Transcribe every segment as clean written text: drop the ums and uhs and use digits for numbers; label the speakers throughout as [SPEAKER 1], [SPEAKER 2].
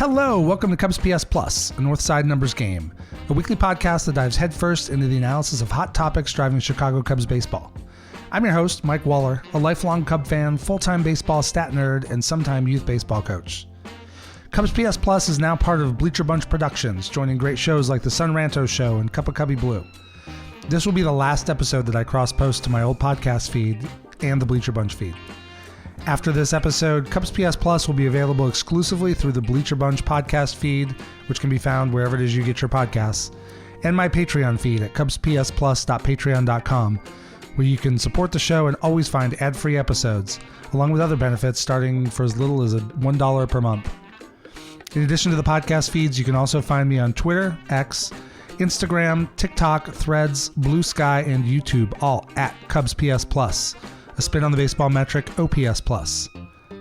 [SPEAKER 1] Hello, welcome to CubsPS Plus, a Northside numbers game, a weekly podcast that dives headfirst into the analysis of hot topics driving Chicago Cubs baseball. I'm your host, Mike Waller, a lifelong Cub fan, full-time baseball stat nerd, and sometime youth baseball coach. CubsPS Plus is now part of Bleacher Bunch Productions, joining great shows like The Sun Ranto Show and Cup of Cubby Blue. This will be the last episode that I cross-post to my old podcast feed and the Bleacher Bunch feed. After this episode, CubsPS Plus will be available exclusively through the Bleacher Bunch podcast feed, which can be found wherever it is you get your podcasts, and my Patreon feed at cubspsplus.patreon.com, where you can support the show and always find ad-free episodes, along with other benefits starting for as little as $1 per month. In addition to the podcast feeds, you can also find me on Twitter, X, Instagram, TikTok, Threads, Blue Sky, and YouTube, all at CubsPS Plus. A spin on the baseball metric, OPS Plus.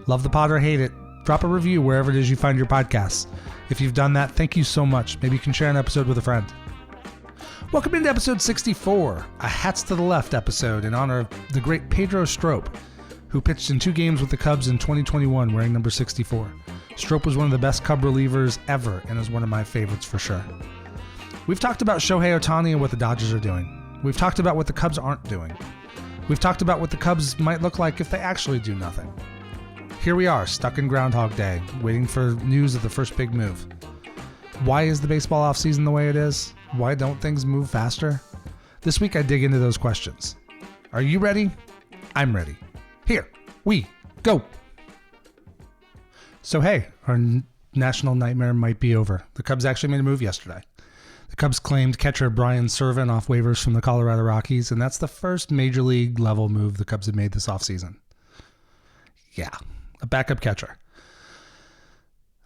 [SPEAKER 1] Love the pod or hate it? Drop a review wherever it is you find your podcasts. If you've done that, thank you so much. Maybe you can share an episode with a friend. Welcome into episode 64, a Hats to the Left episode in honor of the great Pedro Strop, who pitched in 2 games with the Cubs in 2021 wearing number 64. Strop was one of the best Cub relievers ever and is one of my favorites for sure. We've talked about Shohei Ohtani and what the Dodgers are doing. We've talked about what the Cubs aren't doing. We've talked about what the Cubs might look like if they actually do nothing. Here we are, stuck in Groundhog Day, waiting for news of the first big move. Why is the baseball offseason the way it is? Why don't things move faster? This week I dig into those questions. Are you ready? I'm ready. Here we go. So hey, our national nightmare might be over. The Cubs actually made a move yesterday. The Cubs claimed catcher Brian Serven off waivers from the Colorado Rockies, and that's the first major league level move the Cubs have made this offseason. Yeah, a backup catcher.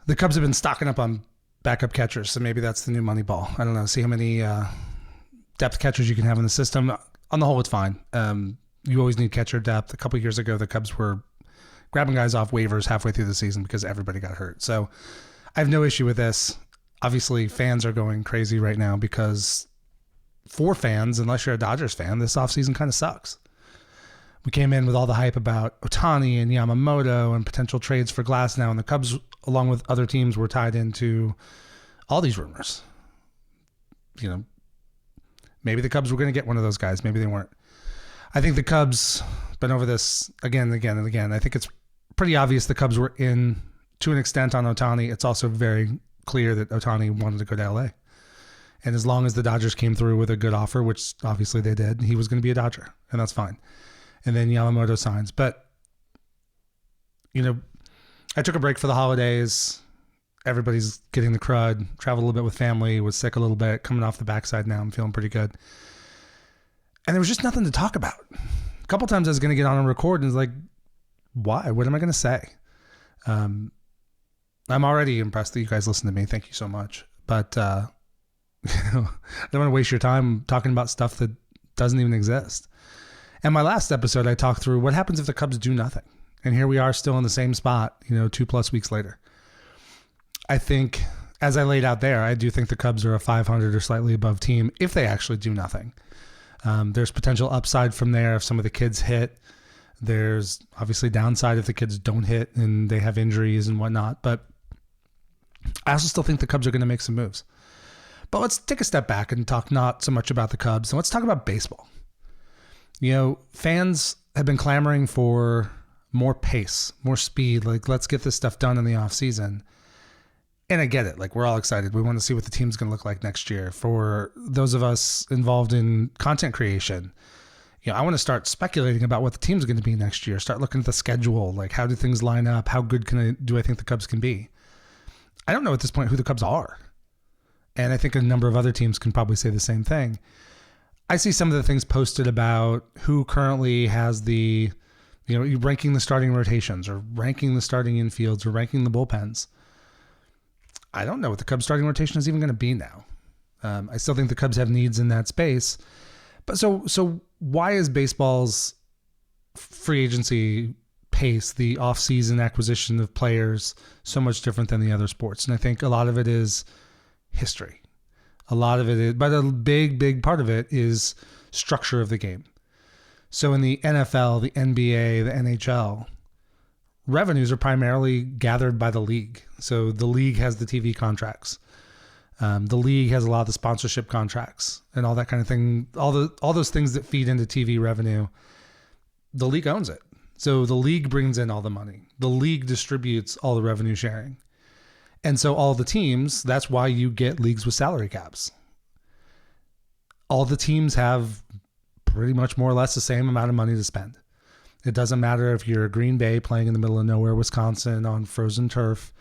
[SPEAKER 1] The Cubs have been stocking up on backup catchers, so maybe that's the new money ball. I don't know. See how many depth catchers you can have in the system. On the whole, it's fine. You always need catcher depth. A couple of years ago, the Cubs were grabbing guys off waivers halfway through the season because everybody got hurt. So I have no issue with this. Obviously, fans are going crazy right now because for fans, unless you're a Dodgers fan, this offseason kind of sucks. We came in with all the hype about Ohtani and Yamamoto and potential trades for Glasnow, and the Cubs, along with other teams, were tied into all these rumors. You know, maybe the Cubs were going to get one of those guys. Maybe they weren't. I think the Cubs been over this again and again and again. I think it's pretty obvious the Cubs were in to an extent on Ohtani. It's also very clear that Ohtani wanted to go to LA. And as long as the Dodgers came through with a good offer, which obviously they did, he was going to be a Dodger, and that's fine. And then Yamamoto signs. But, you know, I took a break for the holidays. Everybody's getting the crud. Traveled a little bit with family, was sick a little bit, coming off the backside now. I'm feeling pretty good. And there was just nothing to talk about. A couple times I was going to get on and record, and it's like, why? What am I going to say? I'm already impressed that you guys listen to me. Thank you so much. But I don't want to waste your time talking about stuff that doesn't even exist. And my last episode, I talked through what happens if the Cubs do nothing. And here we are still in the same spot, 2+ weeks later. I think, as I laid out there, I do think the Cubs are a 500 or slightly above team if they actually do nothing. There's potential upside from there if some of the kids hit. There's obviously downside if the kids don't hit and they have injuries and whatnot. But I also still think the Cubs are going to make some moves. But let's take a step back and talk not so much about the Cubs, and let's talk about baseball. Fans have been clamoring for more pace, more speed. Like, let's get this stuff done in the offseason. And I get it. Like, we're all excited. We want to see what the team's going to look like next year. For those of us involved in content creation, I want to start speculating about what the team's going to be next year. Start looking at the schedule. Like, how do things line up? How good do I think the Cubs can be? I don't know at this point who the Cubs are. And I think a number of other teams can probably say the same thing. I see some of the things posted about who currently has the, ranking the starting rotations or ranking the starting infields or ranking the bullpens. I don't know what the Cubs starting rotation is even going to be now. I still think the Cubs have needs in that space. But so why is baseball's free agency pace, the offseason acquisition of players, so much different than the other sports? And I think a lot of it is history. A lot of it is, but a big part of it is structure of the game. So in the NFL, the NBA, the NHL, revenues are primarily gathered by the league. So the league has the TV contracts. The league has a lot of the sponsorship contracts and all that kind of thing. All those things that feed into TV revenue, the league owns it. So the league brings in all the money. The league distributes all the revenue sharing. And so all the teams, that's why you get leagues with salary caps. All the teams have pretty much more or less the same amount of money to spend. It doesn't matter if you're Green Bay playing in the middle of nowhere, Wisconsin on frozen turf,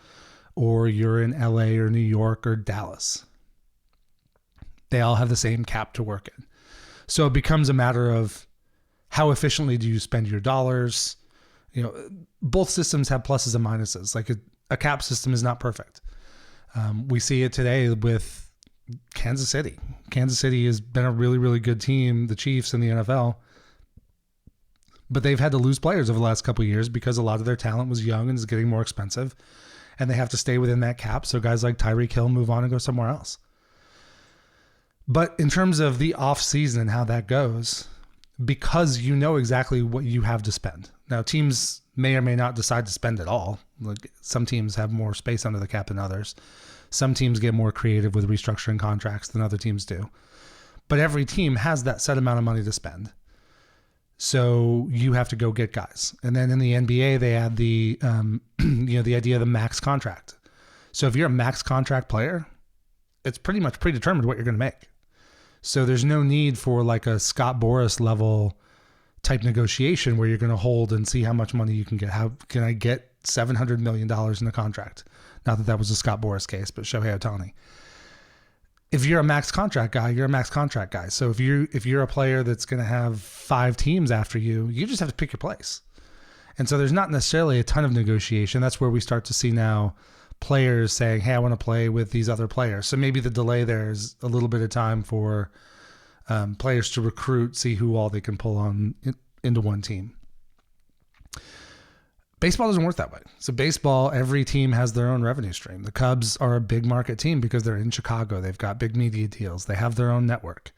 [SPEAKER 1] or you're in LA or New York or Dallas. They all have the same cap to work in. So it becomes a matter of how efficiently do you spend your dollars? Both systems have pluses and minuses. Like a cap system is not perfect. We see it today with Kansas City. Kansas City has been a really, really good team, the Chiefs in the NFL. But they've had to lose players over the last couple of years because a lot of their talent was young and is getting more expensive. And they have to stay within that cap. So guys like Tyreek Hill move on and go somewhere else. But in terms of the offseason and how that goes, because you know exactly what you have to spend. Now, teams may or may not decide to spend it all. Like some teams have more space under the cap than others. Some teams get more creative with restructuring contracts than other teams do. But every team has that set amount of money to spend. So you have to go get guys. And then in the NBA, they add the the idea of the max contract. So if you're a max contract player, it's pretty much predetermined what you're going to make. So there's no need for like a Scott Boras level type negotiation where you're going to hold and see how much money you can get. How can I get $700 million in a contract? Not that was a Scott Boras case, but Shohei Ohtani. If you're a max contract guy, you're a max contract guy. So if you're a player that's going to have 5 teams after you, you just have to pick your place. And so there's not necessarily a ton of negotiation. That's where we start to see now players saying, hey, I want to play with these other players. So maybe the delay there is a little bit of time for players to recruit, see who all they can pull on into one team. Baseball doesn't work that way. So baseball, every team has their own revenue stream. The Cubs are a big market team because they're in Chicago. They've got big media deals. They have their own network.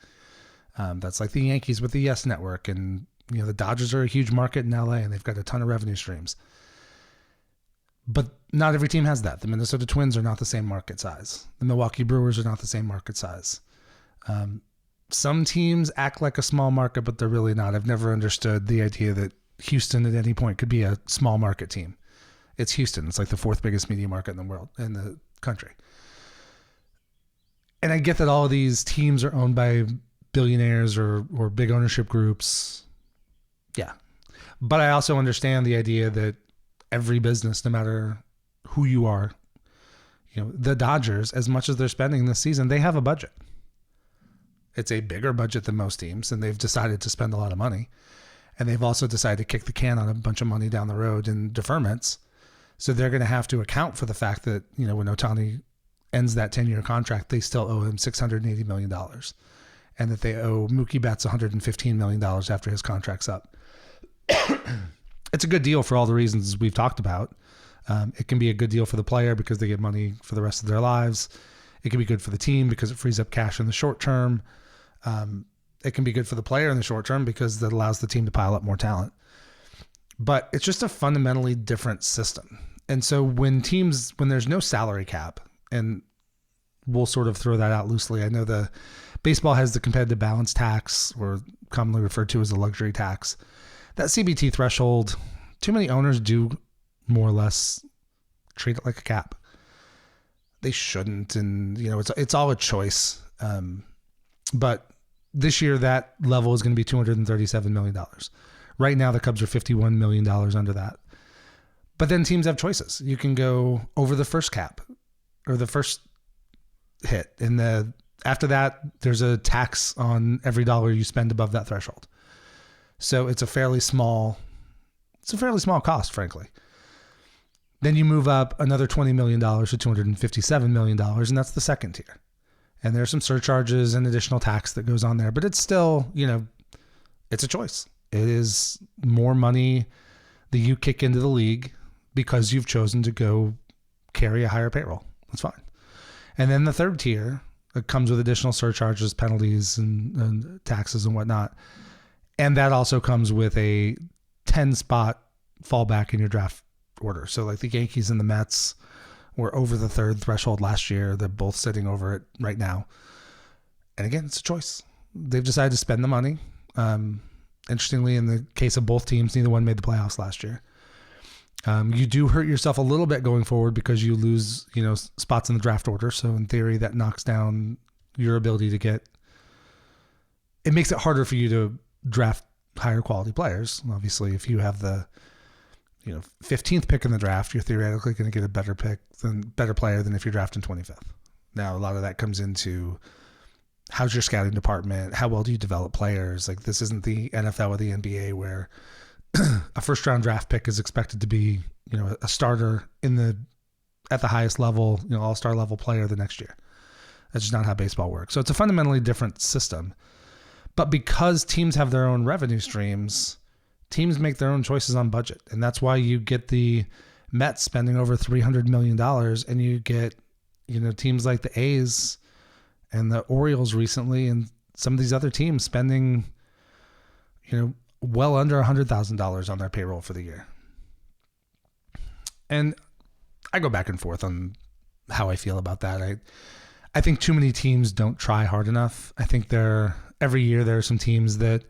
[SPEAKER 1] That's like the Yankees with the Yes Network. And the Dodgers are a huge market in LA and they've got a ton of revenue streams. But not every team has that. The Minnesota Twins are not the same market size. The Milwaukee Brewers are not the same market size. Some teams act like a small market, but they're really not. I've never understood the idea that Houston at any point could be a small market team. It's Houston. It's like the 4th biggest media market in the world, in the country. And I get that all of these teams are owned by billionaires or big ownership groups. Yeah. But I also understand the idea that every business, no matter who you are, the Dodgers, as much as they're spending this season, they have a budget. It's a bigger budget than most teams, and they've decided to spend a lot of money. And they've also decided to kick the can on a bunch of money down the road in deferments. So they're going to have to account for the fact that, when Ohtani ends that 10-year contract, they still owe him $680 million. And that they owe Mookie Betts $115 million after his contract's up. It's a good deal for all the reasons we've talked about. It can be a good deal for the player because they get money for the rest of their lives. It can be good for the team because it frees up cash in the short term. It can be good for the player in the short term because that allows the team to pile up more talent. But it's just a fundamentally different system. And so when there's no salary cap, and we'll sort of throw that out loosely. I know the baseball has the competitive balance tax, or commonly referred to as the luxury tax. That CBT threshold, too many owners do more or less treat it like a cap. They shouldn't, and it's all a choice. But this year, that level is going to be $237 million. Right now, the Cubs are $51 million under that. But then teams have choices. You can go over the first cap or the first hit. And after that, there's a tax on every dollar you spend above that threshold. So it's a fairly small cost, frankly. Then you move up another $20 million to $257 million, and that's the second tier. And there's some surcharges and additional tax that goes on there, but it's still, it's a choice. It is more money that you kick into the league because you've chosen to go carry a higher payroll. That's fine. And then the third tier, it comes with additional surcharges, penalties, and taxes and whatnot. And that also comes with a 10-spot fallback in your draft order. So like the Yankees and the Mets were over the third threshold last year. They're both sitting over it right now. And again, it's a choice. They've decided to spend the money. Interestingly, in the case of both teams, neither one made the playoffs last year. You do hurt yourself a little bit going forward because you lose, spots in the draft order. So in theory, that knocks down your ability to it makes it harder for you to draft higher quality players. Obviously, if you have the 15th pick in the draft, you're theoretically going to get a better player than if you're drafting 25th. Now, a lot of that comes into how's your scouting department? How well do you develop players? Like, this isn't the NFL or the NBA where a first round draft pick is expected to be, a starter at the highest level, all-star level player the next year. That's just not how baseball works. So it's a fundamentally different system. But because teams have their own revenue streams, teams make their own choices on budget. And that's why you get the Mets spending over $300 million, and you get, teams like the A's and the Orioles recently, and some of these other teams spending, well under $100,000 on their payroll for the year. And I go back and forth on how I feel about that. I think too many teams don't try hard enough. I think every year there are some teams that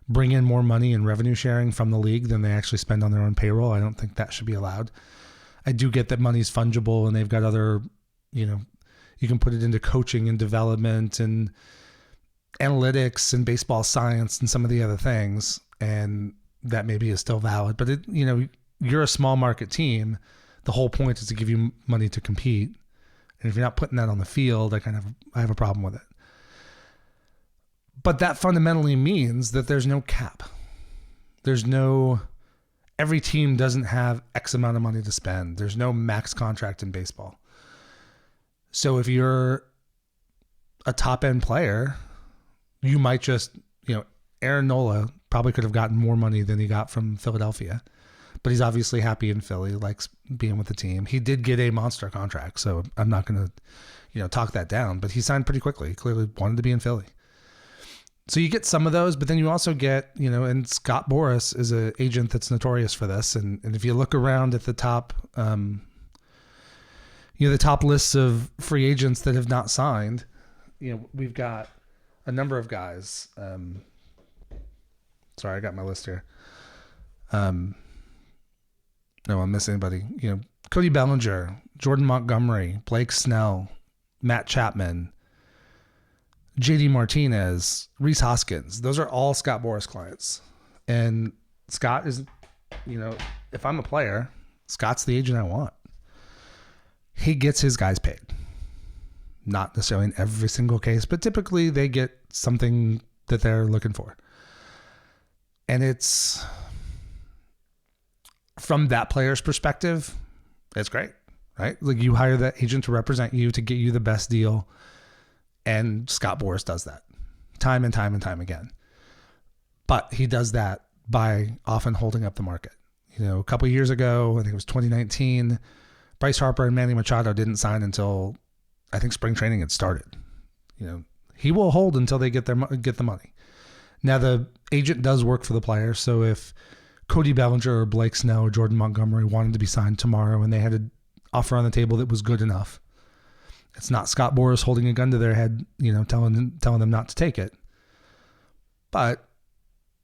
[SPEAKER 1] bring in more money in revenue sharing from the league than they actually spend on their own payroll. I don't think that should be allowed. I do get that money's fungible and they've got other, you can put it into coaching and development and analytics and baseball science and some of the other things. And that maybe is still valid, but you're a small market team. The whole point is to give you money to compete. And if you're not putting that on the field, I have a problem with it. But that fundamentally means that there's no cap. Every team doesn't have X amount of money to spend. There's no max contract in baseball. So if you're a top end player, you might just, Aaron Nola probably could have gotten more money than he got from Philadelphia, but he's obviously happy in Philly, likes being with the team. He did get a monster contract, so I'm not going to, talk that down, but he signed pretty quickly. He clearly wanted to be in Philly. So you get some of those, but then you also get, and Scott Boras is an agent that's notorious for this. And if you look around at the top, the top lists of free agents that have not signed, we've got a number of guys. Sorry, I got my list here. No, I'm missing anybody. Cody Bellinger, Jordan Montgomery, Blake Snell, Matt Chapman, JD Martinez, Rhys Hoskins. Those are all Scott Boras clients. And Scott is, if I'm a player, Scott's the agent I want. He gets his guys paid. Not necessarily in every single case, but typically they get something that they're looking for. And it's, from that player's perspective, it's great, right? Like, you hire that agent to represent you, to get you the best deal. And Scott Boras does that time and time and time again. But he does that by often holding up the market. A couple of years ago, I think it was 2019, Bryce Harper and Manny Machado didn't sign until, I think, spring training had started. He will hold until they get the money. Now, the agent does work for the player. So if Cody Bellinger or Blake Snell or Jordan Montgomery wanted to be signed tomorrow and they had an offer on the table that was good enough, it's not Scott Boras holding a gun to their head, telling them not to take it. But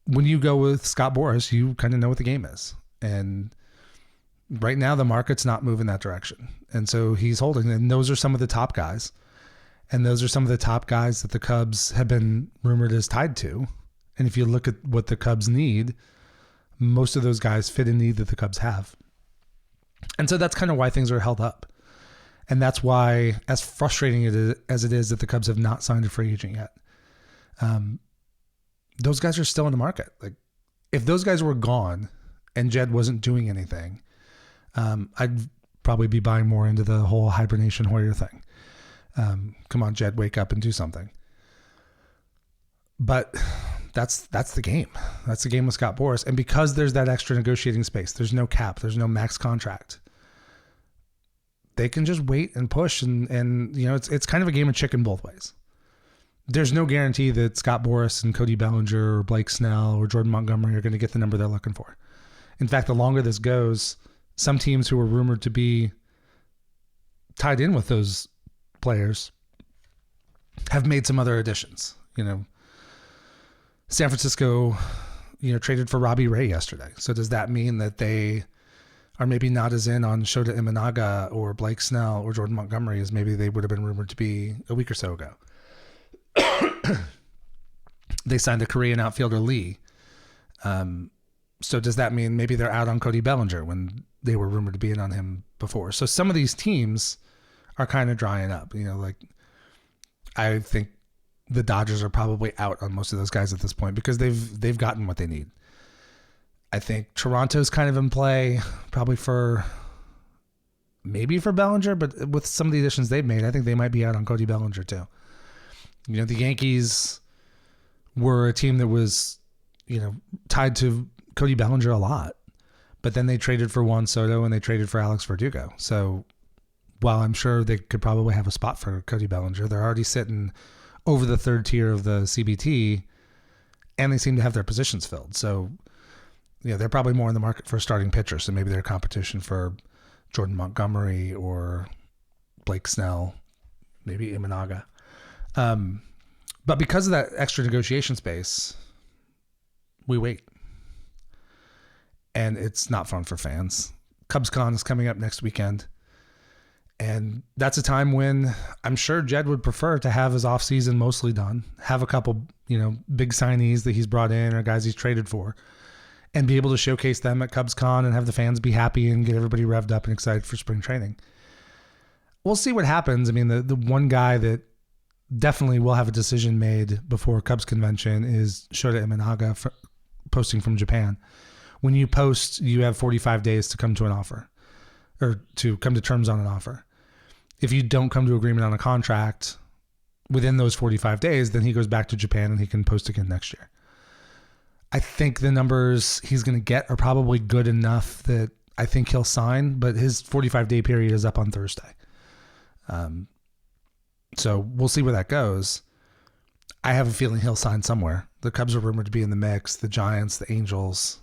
[SPEAKER 1] when you go with Scott Boras, you kind of know what the game is. And right now the market's not moving that direction. And so he's holding, and those are some of the top guys. And those are some of the top guys that the Cubs have been rumored as tied to. And if you look at what the Cubs need, most of those guys fit a need that the Cubs have. And so that's kind of why things are held up. And that's why, as frustrating as it is that the Cubs have not signed a free agent yet, those guys are still in the market. Like, if those guys were gone and Jed wasn't doing anything, I'd probably be buying more into the whole hibernation Hoyer thing. Come on, Jed, wake up and do something. But that's the game. That's the game with Scott Boras. And because there's that extra negotiating space, there's no cap, there's no max contract, they can just wait and push. And it's kind of a game of chicken both ways. There's no guarantee that Scott Boras and Cody Bellinger or Blake Snell or Jordan Montgomery are going to get the number they're looking for. In fact, the longer this goes, some teams who were rumored to be tied in with those players have made some other additions. San Francisco, traded for Robbie Ray yesterday. So does that mean that they are maybe not as in on Shota Imanaga or Blake Snell or Jordan Montgomery as maybe they would have been rumored to be a week or so ago? They signed a Korean outfielder, Lee. So does that mean maybe they're out on Cody Bellinger when they were rumored to be in on him before? So some of these teams are kind of drying up. I think the Dodgers are probably out on most of those guys at this point because they've gotten what they need. I think Toronto's kind of in play, probably maybe for Bellinger, but with some of the additions they've made, I think they might be out on Cody Bellinger too. The Yankees were a team that was, tied to Cody Bellinger a lot, but then they traded for Juan Soto and they traded for Alex Verdugo. So while I'm sure they could probably have a spot for Cody Bellinger, they're already sitting over the third tier of the CBT, and they seem to have their positions filled. So, they're probably more in the market for a starting pitcher. So maybe they're competition for Jordan Montgomery or Blake Snell, maybe Imanaga. But because of that extra negotiation space, we wait. And it's not fun for fans. CubsCon is coming up next weekend. And that's a time when I'm sure Jed would prefer to have his offseason mostly done, have a couple, big signees that he's brought in or guys he's traded for, and be able to showcase them at CubsCon and have the fans be happy and get everybody revved up and excited for spring training. We'll see what happens. I mean, the one guy that definitely will have a decision made before Cubs convention is Shota Imanaga posting from Japan. When you post, you have 45 days to come to an offer or to come to terms on an offer. If you don't come to agreement on a contract within those 45 days, then he goes back to Japan and he can post again next year. I think the numbers he's going to get are probably good enough that I think he'll sign, but his 45-day period is up on Thursday. So we'll see where that goes. I have a feeling he'll sign somewhere. The Cubs are rumored to be in the mix. The Giants, the Angels,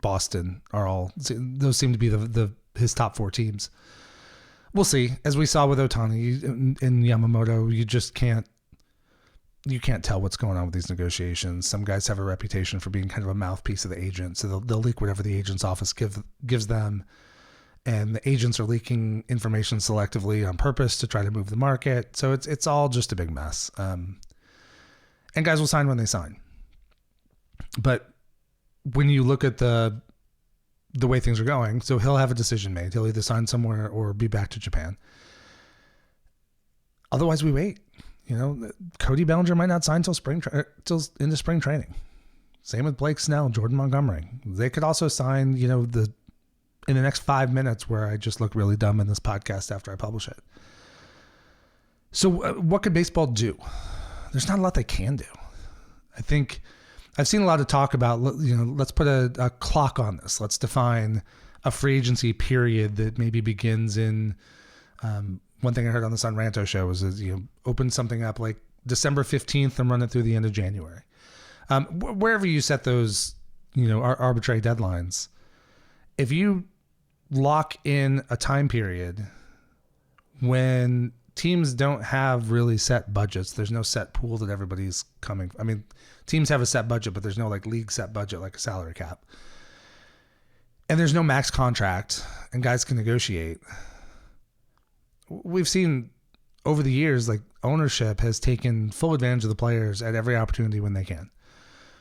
[SPEAKER 1] Boston those seem to be his top four teams. We'll see. As we saw with Ohtani and Yamamoto, you can't tell what's going on with these negotiations. Some guys have a reputation for being kind of a mouthpiece of the agent, so they'll leak whatever the agent's office gives them. And the agents are leaking information selectively on purpose to try to move the market. So it's all just a big mess. And guys will sign when they sign. But when you look at the way things are going, so he'll have a decision made. He'll either sign somewhere or be back to Japan. Otherwise, we wait. Cody Bellinger might not sign till into spring training. Same with Blake Snell, Jordan Montgomery. They could also sign, in the next 5 minutes, where I just look really dumb in this podcast after I publish it. So what could baseball do? There's not a lot they can do. I think I've seen a lot of talk about, let's put a clock on this. Let's define a free agency period that maybe begins in, one thing I heard on the Sun Ranto show was, open something up like December 15th and run it through the end of January. Wherever you set those, arbitrary deadlines, if you lock in a time period when teams don't have really set budgets, there's no set pool that everybody's coming. I mean, teams have a set budget, but there's no league set budget like a salary cap. And there's no max contract and guys can negotiate. We've seen over the years, ownership has taken full advantage of the players at every opportunity when they can.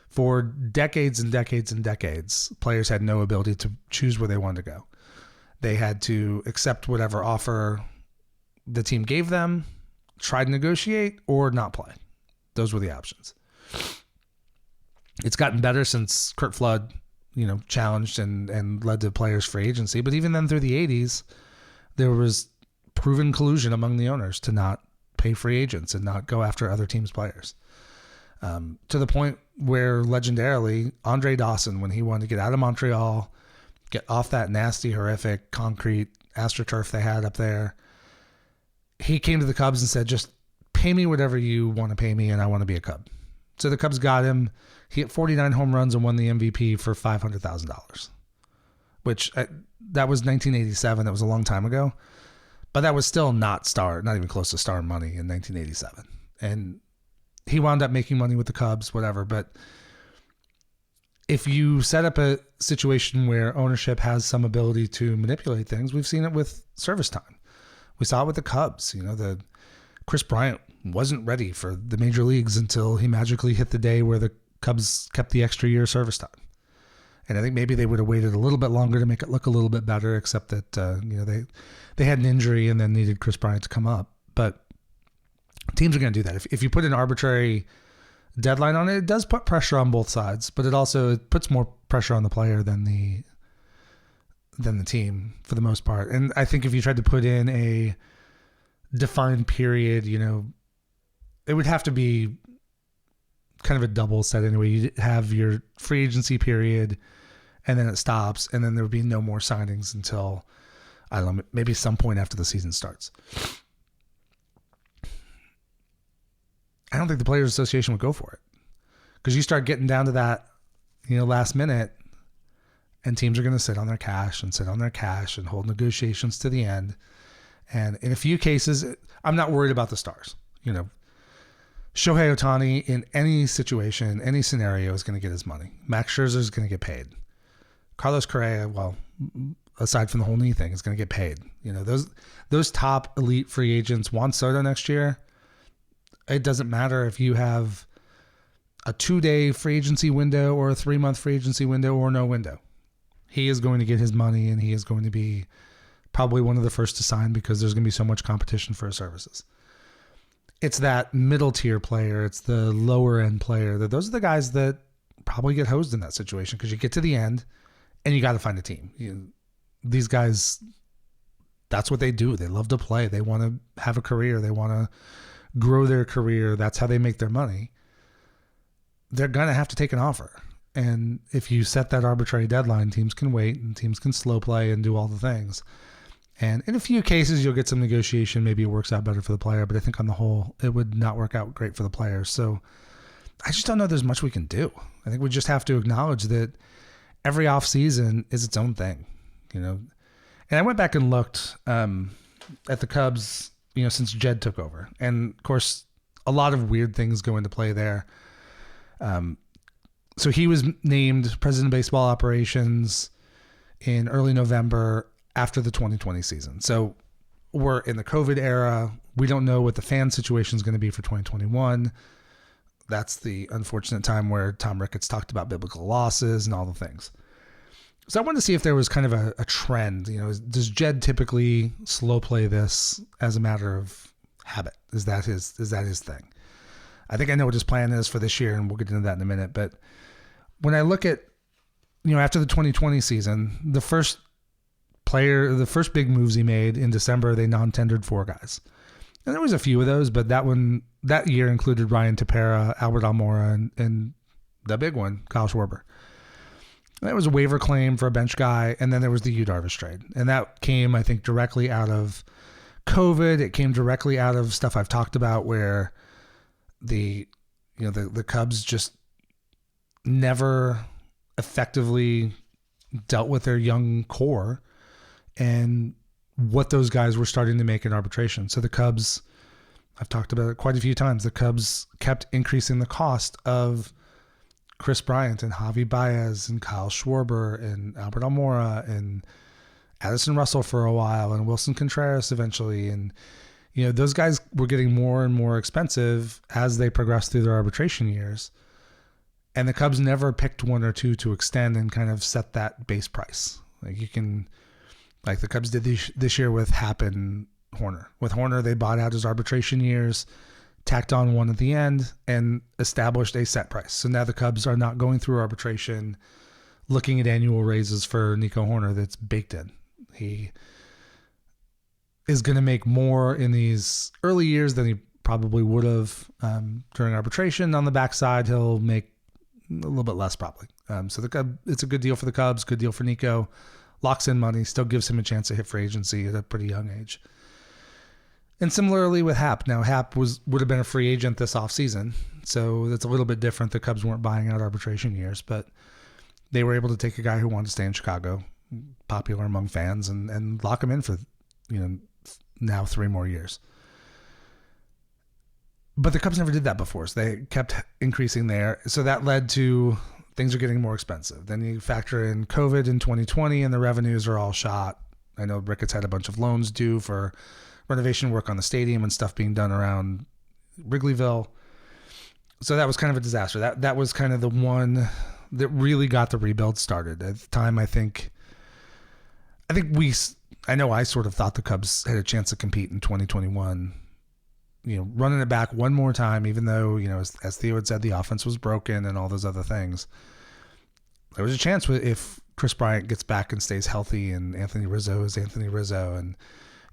[SPEAKER 1] For decades and decades and decades, players had no ability to choose where they wanted to go. They had to accept whatever offer the team gave them, try to negotiate, or not play. Those were the options. It's gotten better since Curt Flood, challenged and led to players' free agency. But even then, through the 80s, there was proven collusion among the owners to not pay free agents and not go after other teams' players. To the point where legendarily Andre Dawson, when he wanted to get out of Montreal, get off that nasty, horrific concrete AstroTurf they had up there, he came to the Cubs and said, just pay me whatever you want to pay me and I want to be a Cub. So the Cubs got him. He hit 49 home runs and won the MVP for $500,000. which that was 1987. That was a long time ago. But that was still not even close to star money in 1987. And he wound up making money with the Cubs, whatever. But if you set up a situation where ownership has some ability to manipulate things, we've seen it with service time. We saw it with the Cubs. The Chris Bryant wasn't ready for the major leagues until he magically hit the day where the Cubs kept the extra year service time. And I think maybe they would have waited a little bit longer to make it look a little bit better, except that they had an injury and then needed Chris Bryant to come up. But teams are going to do that. If you put an arbitrary deadline on it, it does put pressure on both sides, but it puts more pressure on the player than the team for the most part. And I think if you tried to put in a defined period, it would have to be kind of a double set anyway. You'd have your free agency period and then it stops, and then there would be no more signings until, I don't know, maybe some point after the season starts. I don't think the Players Association would go for it, because you start getting down to that, last minute, and teams are going to sit on their cash and hold negotiations to the end. And in a few cases, I'm not worried about the stars. Shohei Ohtani in any situation, any scenario is going to get his money. Max Scherzer is going to get paid. Carlos Correa, well, aside from the whole knee thing, is going to get paid. Those top elite free agents. Juan Soto next year, it doesn't matter if you have a 2-day free agency window or a 3-month free agency window or no window. He is going to get his money, and he is going to be probably one of the first to sign, because there's going to be so much competition for his services. It's that middle tier player. It's the lower end player. Those are the guys that probably get hosed in that situation, because you get to the end and you got to find a team. These guys, that's what they do. They love to play. They want to have a career. They want to grow their career. That's how they make their money. They're going to have to take an offer. And if you set that arbitrary deadline, teams can wait and teams can slow play and do all the things. And in a few cases, you'll get some negotiation. Maybe it works out better for the player, but I think on the whole, it would not work out great for the players. So I just don't know there's much we can do. I think we just have to acknowledge that every offseason is its own thing, And I went back and looked at the Cubs, since Jed took over. And of course, a lot of weird things go into play there. So he was named president of baseball operations in early November after the 2020 season. So we're in the COVID era. We don't know what the fan situation is going to be for 2021. That's the unfortunate time where Tom Ricketts talked about biblical losses and all the things. So I wanted to see if there was kind of a trend. Does Jed typically slow play this as a matter of habit? Is that his thing? I think I know what his plan is for this year, and we'll get into that in a minute. But when I look at, after the 2020 season, the first big moves he made in December, they non-tendered 4 guys. And there was a few of those, but that year included Ryan Tepera, Albert Almora, and the big one, Kyle Schwarber. That was a waiver claim for a bench guy, and then there was the Yu Darvish trade. And that came, I think, directly out of COVID. It came directly out of stuff I've talked about, where the Cubs just never effectively dealt with their young core and what those guys were starting to make in arbitration. So the Cubs, I've talked about it quite a few times, the Cubs kept increasing the cost of Chris Bryant and Javi Baez and Kyle Schwarber and Albert Almora and Addison Russell for a while and Wilson Contreras eventually. And, those guys were getting more and more expensive as they progressed through their arbitration years. And the Cubs never picked one or two to extend and kind of set that base price. Like the Cubs did this year with Happ and Horner. With Horner, they bought out his arbitration years, tacked on one at the end, and established a set price. So now the Cubs are not going through arbitration looking at annual raises for Nico Horner that's baked in. He is going to make more in these early years than he probably would have during arbitration. On the backside, he'll make a little bit less probably. So it's a good deal for the Cubs, good deal for Nico. Locks in money, still gives him a chance to hit free agency at a pretty young age. And similarly with Happ. Now, Happ would have been a free agent this offseason, so that's a little bit different. The Cubs weren't buying out arbitration years, but they were able to take a guy who wanted to stay in Chicago, popular among fans, and lock him in for, now 3 more years. But the Cubs never did that before, so they kept increasing there. So that led to things are getting more expensive. Then you factor in COVID in 2020, and the revenues are all shot. I know Ricketts had a bunch of loans due for renovation work on the stadium and stuff being done around Wrigleyville. So that was kind of a disaster. That was kind of the one that really got the rebuild started. At the time, I know I sort of thought the Cubs had a chance to compete in 2021. Running it back one more time, even though, as Theo had said, the offense was broken and all those other things. There was a chance if Chris Bryant gets back and stays healthy, and Anthony Rizzo is Anthony Rizzo, and,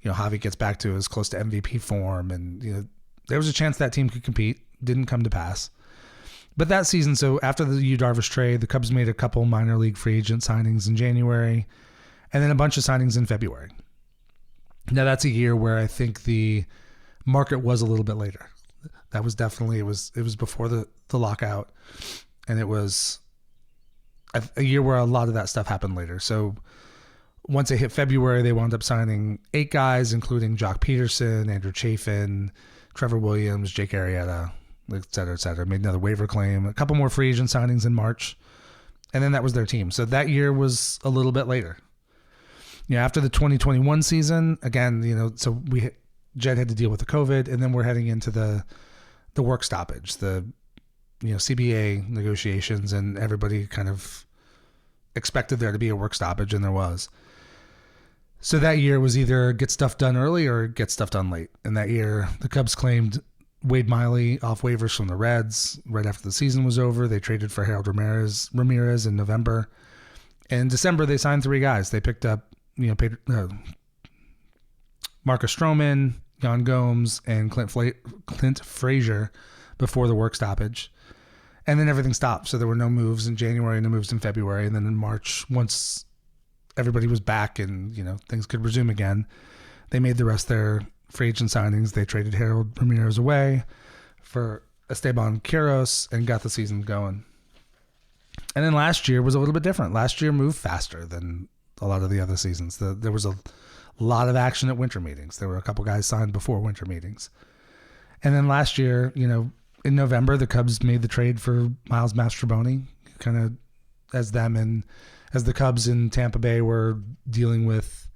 [SPEAKER 1] Javi gets back to as close to MVP form, and, there was a chance that team could compete. Didn't come to pass. But that season, so after the Yu Darvish trade, the Cubs made a couple minor league free agent signings in January, and then a bunch of signings in February. Now, that's a year where I think the market was a little bit later. That was definitely, it was before the lockout, and it was a year where a lot of that stuff happened later. So once it hit February, they wound up signing 8 guys, including Jock Peterson, Andrew Chafin, Trevor Williams, Jake Arrieta, et cetera, et cetera. Made another waiver claim, a couple more free agent signings in March, and then that was their team. So that year was a little bit later. After the 2021 season, again, so Jed had to deal with the COVID, and then we're heading into the work stoppage, the CBA negotiations, and everybody kind of expected there to be a work stoppage, and there was. So that year was either get stuff done early or get stuff done late. And that year, the Cubs claimed Wade Miley off waivers from the Reds right after the season was over. They traded for Harold Ramirez in November. And in December, they signed 3 guys. They picked up Marcus Stroman, Jan Gomes, and Clint Frazier before the work stoppage. And then everything stopped. So there were no moves in January, no moves in February. And then in March, once everybody was back and, things could resume again, they made the rest their free agent signings. They traded Harold Ramirez away for Esteban Quiros and got the season going. And then last year was a little bit different. Last year moved faster than a lot of the other seasons. There was a lot of action at winter meetings. There were a couple guys signed before winter meetings. And then last year, in November, the Cubs made the trade for Miles Mastrobuoni, kind of as the Cubs in Tampa Bay were dealing with,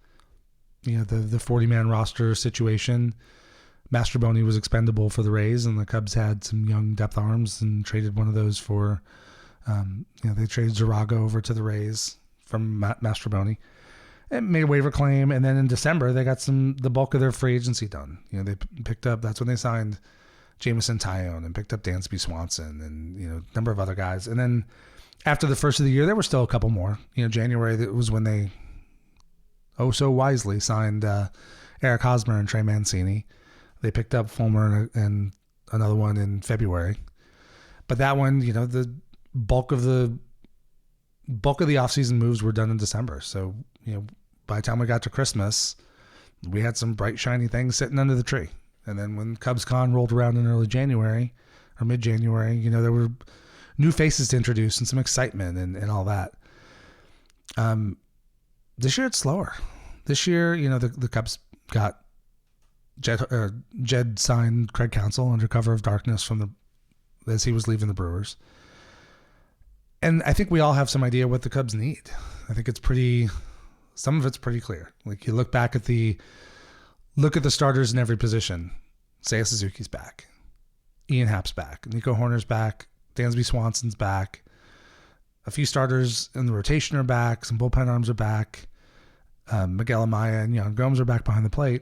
[SPEAKER 1] the 40-man roster situation. Mastrobuoni was expendable for the Rays, and the Cubs had some young depth arms and traded one of those for, they traded Zarago over to the Rays from Mastrobuoni. And made a waiver claim, and then in December they got the bulk of their free agency done. They picked up. That's when they signed Jameson Taillon and picked up Dansby Swanson and a number of other guys. And then after the first of the year, there were still a couple more. January, that was when they so wisely signed Eric Hosmer and Trey Mancini. They picked up Fulmer and another one in February. But that one, the bulk of the offseason moves were done in December. So by the time we got to Christmas, we had some bright, shiny things sitting under the tree. And then when CubsCon rolled around in early January or mid-January, there were new faces to introduce and some excitement and all that. This year it's slower. This year, the Cubs got Jed signed Craig Counsell under cover of darkness as he was leaving the Brewers. And I think we all have some idea what the Cubs need. I think some of it's pretty clear. Like you look at the starters in every position. Seiya Suzuki's back. Ian Happ's back. Nico Horner's back. Dansby Swanson's back. A few starters in the rotation are back. Some bullpen arms are back. Miguel Amaya and Jan Gomes are back behind the plate.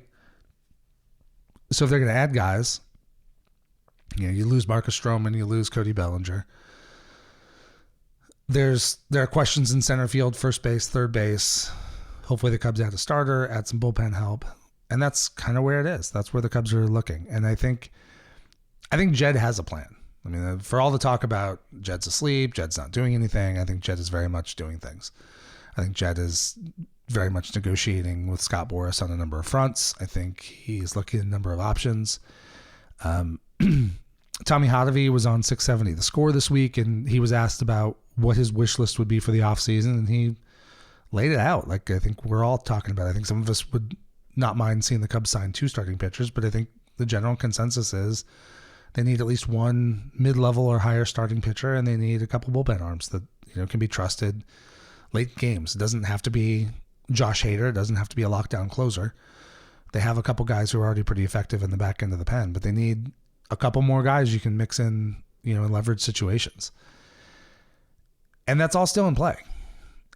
[SPEAKER 1] So if they're going to add guys, you lose Marcus Stroman, you lose Cody Bellinger. There are questions in center field, first base, third base. Hopefully the Cubs add a starter, add some bullpen help. And that's kind of where it is. That's where the Cubs are looking. And I think Jed has a plan. I mean, for all the talk about Jed's asleep, Jed's not doing anything, I think Jed is very much doing things. I think Jed is very much negotiating with Scott Boras on a number of fronts. I think he's looking at a number of options. Tommy Hotovy was on 670 The Score this week, and he was asked about what his wish list would be for the offseason, and he laid it out. Like I think we're all talking about. I think some of us would not mind seeing the Cubs sign 2 starting pitchers, but I think the general consensus is they need at least one mid-level or higher starting pitcher, and they need a couple bullpen arms that can be trusted late games. It doesn't have to be Josh Hader. It doesn't have to be a lockdown closer. They have a couple guys who are already pretty effective in the back end of the pen, but they need a couple more guys you can mix in, in leverage situations. And that's all still in play.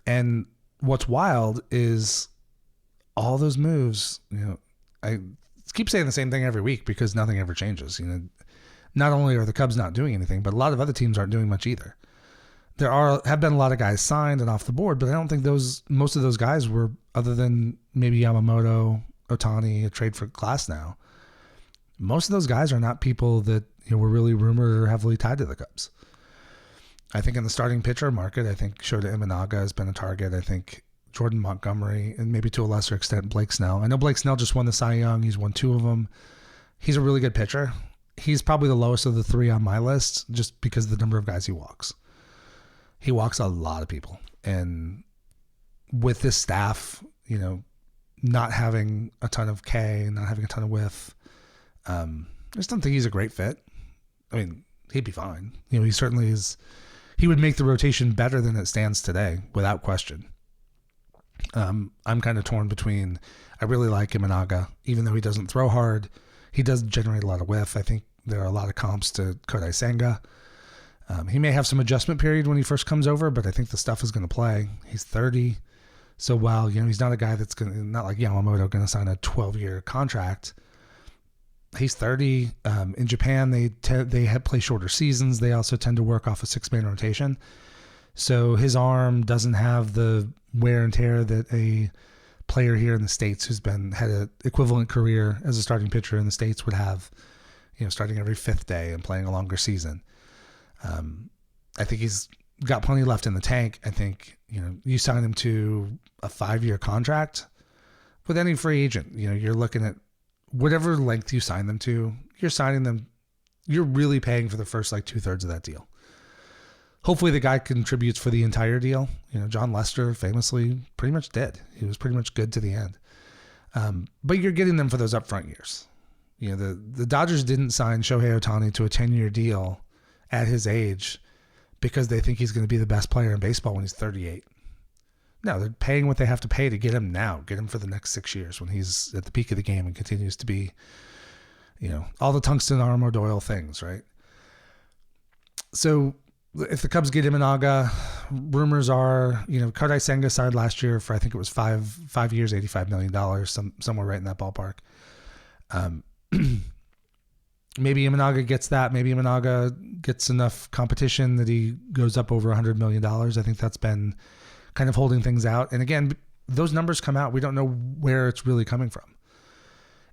[SPEAKER 1] And what's wild is all those moves, I keep saying the same thing every week because nothing ever changes. Not only are the Cubs not doing anything, but a lot of other teams aren't doing much either. There have been a lot of guys signed and off the board, but I don't think most of those guys were, other than maybe Yamamoto, Ohtani, a trade for Glass now. Most of those guys are not people that were really rumored or heavily tied to the Cubs. I think in the starting pitcher market, I think Shota Imanaga has been a target. I think Jordan Montgomery, and maybe to a lesser extent Blake Snell. I know Blake Snell just won the Cy Young. He's won 2 of them. He's a really good pitcher. He's probably the lowest of the 3 on my list just because of the number of guys he walks. He walks a lot of people. And with this staff, not having a ton of K, not having a ton of width, I just don't think he's a great fit. I mean, he'd be fine. He certainly is. He would make the rotation better than it stands today, without question. I'm kind of torn between, I really like Imanaga, even though he doesn't throw hard. He does generate a lot of whiff. I think there are a lot of comps to Kodai Senga. He may have some adjustment period when he first comes over, but I think the stuff is going to play. He's 30. So while, he's not a guy that's not like Yamamoto, going to sign a 12-year contract. He's 30. In Japan, they play shorter seasons. They also tend to work off a 6-man rotation. So his arm doesn't have the wear and tear that a player here in the States who's had an equivalent career as a starting pitcher in the States would have, starting every 5th day and playing a longer season. I think he's got plenty left in the tank. I think, you sign him to a 5-year contract with any free agent, you're looking at whatever length you sign them to, you're really paying for the first 2/3 of that deal. Hopefully the guy contributes for the entire deal. John Lester famously pretty much did. He was pretty much good to the end. But you're getting them for those upfront years. The Dodgers didn't sign Shohei Ohtani to a 10-year deal at his age because they think he's going to be the best player in baseball when he's 38. No, they're paying what they have to pay to get him now, get him for the next 6 years when he's at the peak of the game and continues to be, all the tungsten armor Doyle things, right? So if the Cubs get Imanaga, rumors are, Kodai Senga signed last year for, I think it was 5 years, $85 million, somewhere right in that ballpark. Maybe Imanaga gets that. Maybe Imanaga gets enough competition that he goes up over $100 million. I think that's been kind of holding things out. And again, those numbers come out. We don't know where it's really coming from.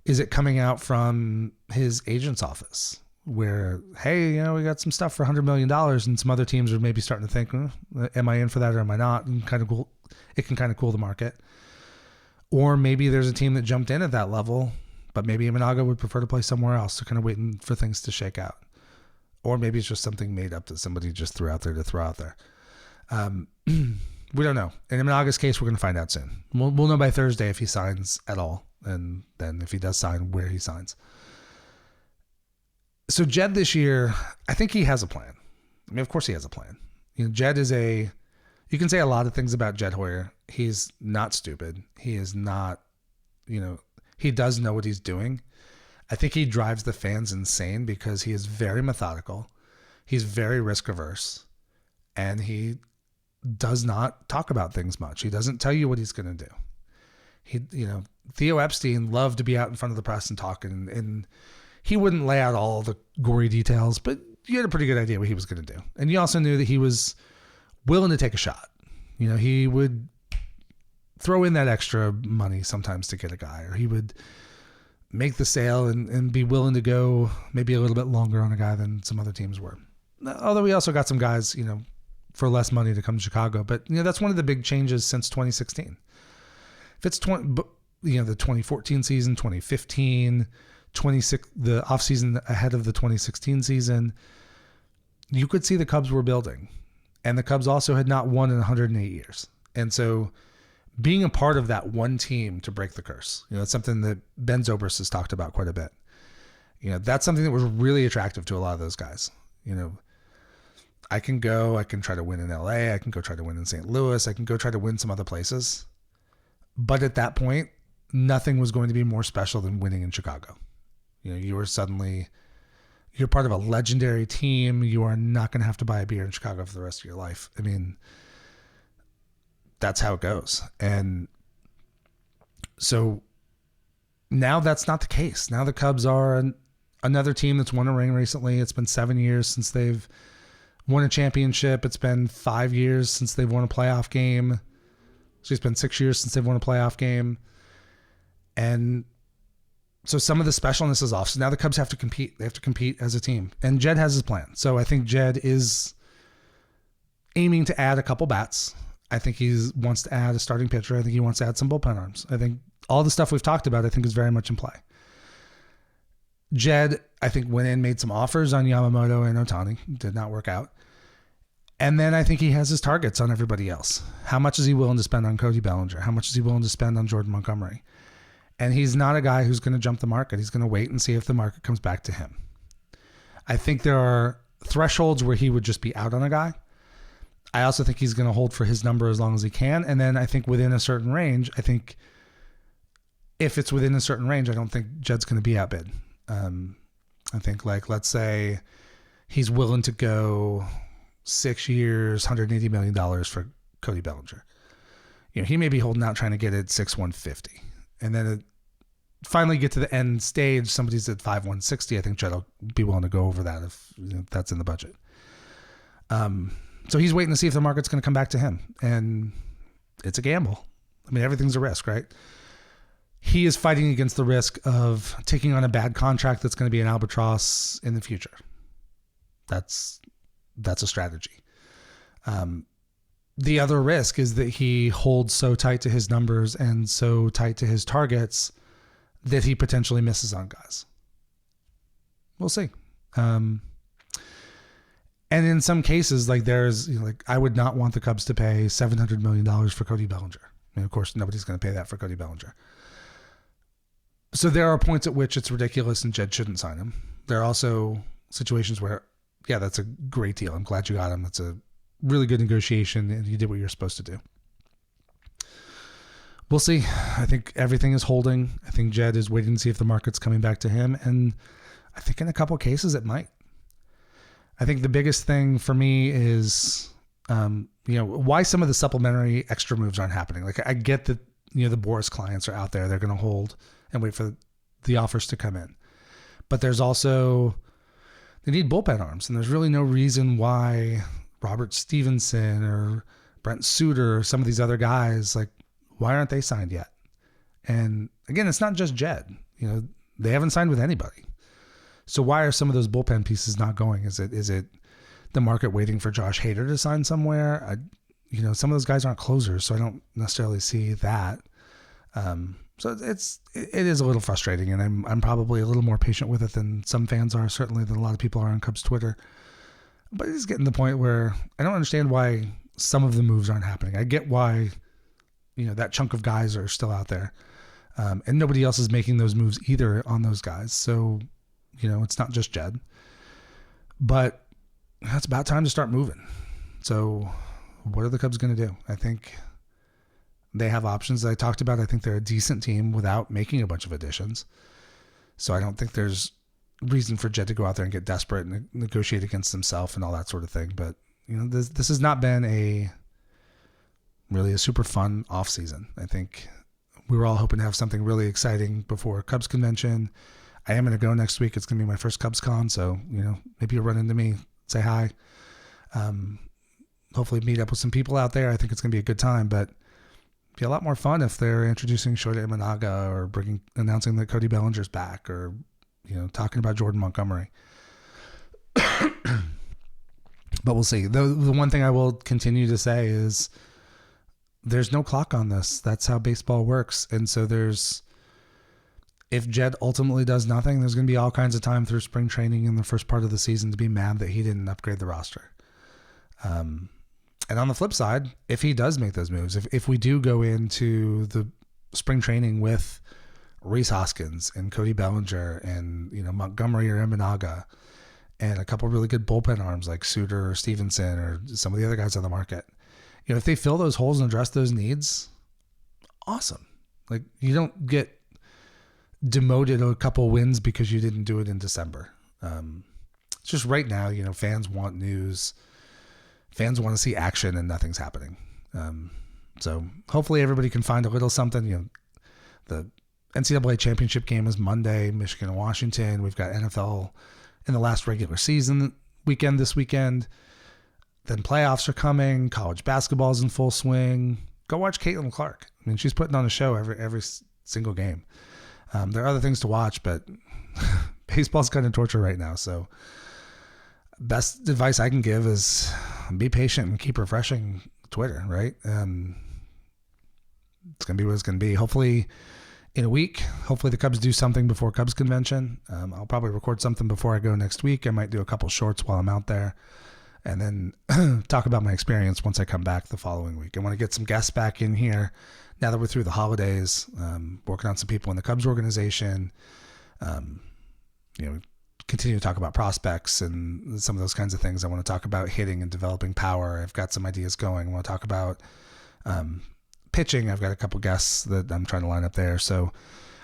[SPEAKER 1] Is it coming out from his agent's office where, hey, we got some stuff for $100 million and some other teams are maybe starting to think, am I in for that or am I not? And it can kind of cool the market. Or maybe there's a team that jumped in at that level, but maybe Imanaga would prefer to play somewhere else. So kind of waiting for things to shake out. Or maybe it's just something made up that somebody just threw out there to throw out there. We don't know. In Imanaga's case, we're going to find out soon. We'll know by Thursday if he signs at all. And then if he does sign, where he signs. So Jed this year, I think he has a plan. I mean, of course he has a plan. Jed is you can say a lot of things about Jed Hoyer. He's not stupid. He is not, he does know what he's doing. I think he drives the fans insane because he is very methodical. He's very risk averse. And he does not talk about things much. He doesn't tell you what he's going to do. Theo Epstein loved to be out in front of the press and talk, and he wouldn't lay out all the gory details, but you had a pretty good idea what he was going to do. And you also knew that he was willing to take a shot. He would throw in that extra money sometimes to get a guy, or he would make the sale and be willing to go maybe a little bit longer on a guy than some other teams were. Although we also got some guys, for less money to come to Chicago. But, that's one of the big changes since 2016. If it's the 2014 season, 2015, the offseason ahead of the 2016 season, you could see the Cubs were building. And the Cubs also had not won in 108 years. And so being a part of that one team to break the curse. It's something that Ben Zobrist has talked about quite a bit. That's something that was really attractive to a lot of those guys. I can try to win in LA. I can go try to win in St. Louis. I can go try to win some other places. But at that point, nothing was going to be more special than winning in Chicago. You're part of a legendary team. You are not going to have to buy a beer in Chicago for the rest of your life. I mean, that's how it goes. And so now that's not the case. Now the Cubs are another team that's won a ring recently. It's been 7 years since they've won a championship. It's been 5 years since they've won a playoff game. So it's been 6 years since they've won a playoff game. And so some of the specialness is off. So now the Cubs have to compete. They have to compete as a team. And Jed has his plan. So I think Jed is aiming to add a couple bats. I think he wants to add a starting pitcher. I think he wants to add some bullpen arms. I think all the stuff we've talked about, I think, is very much in play. Jed, I think, went in, made some offers on Yamamoto and Ohtani. Did not work out. And then I think he has his targets on everybody else. How much is he willing to spend on Cody Bellinger? How much is he willing to spend on Jordan Montgomery? And he's not a guy who's going to jump the market. He's going to wait and see if the market comes back to him. I think there are thresholds where he would just be out on a guy. I also think he's going to hold for his number as long as he can. And then I think within a certain range, I think if it's within a certain range, I don't think Jed's going to be outbid. I think, let's say he's willing to go 6 years, $180 million for Cody Bellinger. He may be holding out trying to get it 6/150. And then finally get to the end stage, somebody's at 5/160. I think Jed will be willing to go over that if that's in the budget. So he's waiting to see if the market's going to come back to him. And it's a gamble. I mean, everything's a risk, right? He is fighting against the risk of taking on a bad contract that's going to be an albatross in the future. That's a strategy. The other risk is that he holds so tight to his numbers and so tight to his targets that he potentially misses on guys. We'll see. And in some cases, I would not want the Cubs to pay $700 million for Cody Bellinger. I mean, of course, nobody's going to pay that for Cody Bellinger. So there are points at which it's ridiculous and Jed shouldn't sign him. There are also situations where, yeah, that's a great deal. I'm glad you got him. That's a really good negotiation and you did what you're supposed to do. We'll see. I think everything is holding. I think Jed is waiting to see if the market's coming back to him. And I think in a couple of cases it might. I think the biggest thing for me is, why some of the supplementary extra moves aren't happening. I get that, the Boris clients are out there. They're going to hold and wait for the offers to come in. But there's also, they need bullpen arms. And there's really no reason why Robert Stevenson or Brent Suter or some of these other guys, why aren't they signed yet? And again, it's not just Jed. They haven't signed with anybody. So why are some of those bullpen pieces not going? Is it the market waiting for Josh Hader to sign somewhere? Some of those guys aren't closers, so I don't necessarily see that. So it is a little frustrating, and I'm probably a little more patient with it than some fans are, certainly than a lot of people are on Cubs Twitter. But it's getting to the point where I don't understand why some of the moves aren't happening. I get why, that chunk of guys are still out there, and nobody else is making those moves either on those guys. So, it's not just Jed, but it's about time to start moving. So what are the Cubs going to do? I think they have options that I talked about. I think they're a decent team without making a bunch of additions. So I don't think there's reason for Jed to go out there and get desperate and negotiate against himself and all that sort of thing. But, this has not been a super fun offseason. I think we were all hoping to have something really exciting before Cubs convention. I am going to go next week. It's going to be my first Cubs con. So, maybe you'll run into me, say hi. Hopefully meet up with some people out there. I think it's going to be a good time, but it'd be a lot more fun if they're introducing Shohei Ohtani or announcing that Cody Bellinger's back or, talking about Jordan Montgomery. But we'll see. The one thing I will continue to say is there's no clock on this. That's how baseball works. And so if Jed ultimately does nothing, there's going to be all kinds of time through spring training in the first part of the season to be mad that he didn't upgrade the roster. And on the flip side, if he does make those moves, if we do go into the spring training with Rhys Hoskins and Cody Bellinger and, Montgomery or Imanaga and a couple of really good bullpen arms like Suter or Stevenson or some of the other guys on the market, if they fill those holes and address those needs, awesome. Like, you don't get demoted a couple wins because you didn't do it in December. It's just right now, fans want news. Fans want to see action and nothing's happening. So hopefully everybody can find a little something. The NCAA championship game is Monday, Michigan and Washington. We've got NFL in the last regular season weekend this weekend. Then playoffs are coming. College basketball is in full swing. Go watch Caitlin Clark. I mean, she's putting on a show every single game. There are other things to watch, but baseball's kind of torture right now. So best advice I can give is be patient and keep refreshing Twitter, right? It's going to be what it's going to be. Hopefully in a week, hopefully the Cubs do something before Cubs convention. I'll probably record something before I go next week. I might do a couple shorts while I'm out there and then talk about my experience once I come back the following week. I want to get some guests back in here now that we're through the holidays, working on some people in the Cubs organization, continue to talk about prospects and some of those kinds of things. I want to talk about hitting and developing power. I've got some ideas going. I want to talk about pitching. I've got a couple guests that I'm trying to line up there. So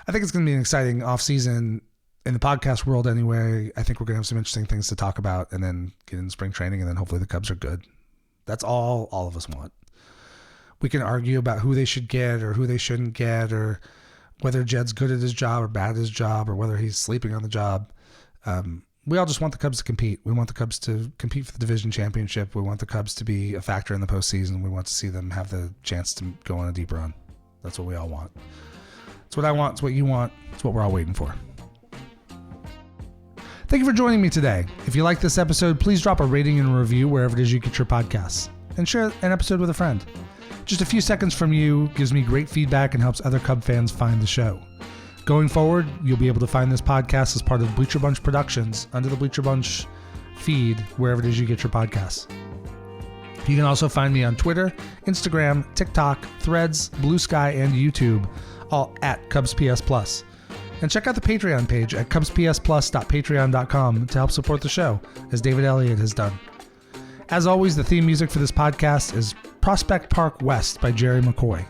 [SPEAKER 1] I think it's going to be an exciting offseason in the podcast world anyway. I think we're going to have some interesting things to talk about and then get into spring training, and then hopefully the Cubs are good. That's all of us want. We can argue about who they should get or who they shouldn't get, or whether Jed's good at his job or bad at his job, or whether he's sleeping on the job. We all just want the Cubs to compete. We want the Cubs to compete for the division championship. We want the Cubs to be a factor in the postseason. We want to see them have the chance to go on a deep run. That's what we all want. It's what I want. It's what you want. It's what we're all waiting for. Thank you for joining me today. If you like this episode, please drop a rating and a review wherever it is you get your podcasts, and share an episode with a friend. Just a few seconds from you gives me great feedback and helps other Cub fans find the show. Going forward, you'll be able to find this podcast as part of Bleacher Bunch Productions under the Bleacher Bunch feed, wherever it is you get your podcasts. You can also find me on Twitter, Instagram, TikTok, Threads, Blue Sky, and YouTube, all at CubsPS+. And check out the Patreon page at CubsPSPlus.patreon.com to help support the show, as David Elliott has done. As always, the theme music for this podcast is Prospect Park West by Jerry McCoy.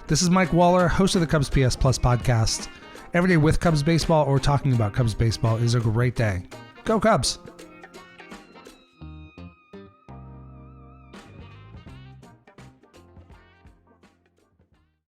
[SPEAKER 1] This is Mike Waller, host of the Cubs PS Plus podcast. Every day with Cubs baseball or talking about Cubs baseball is a great day. Go Cubs!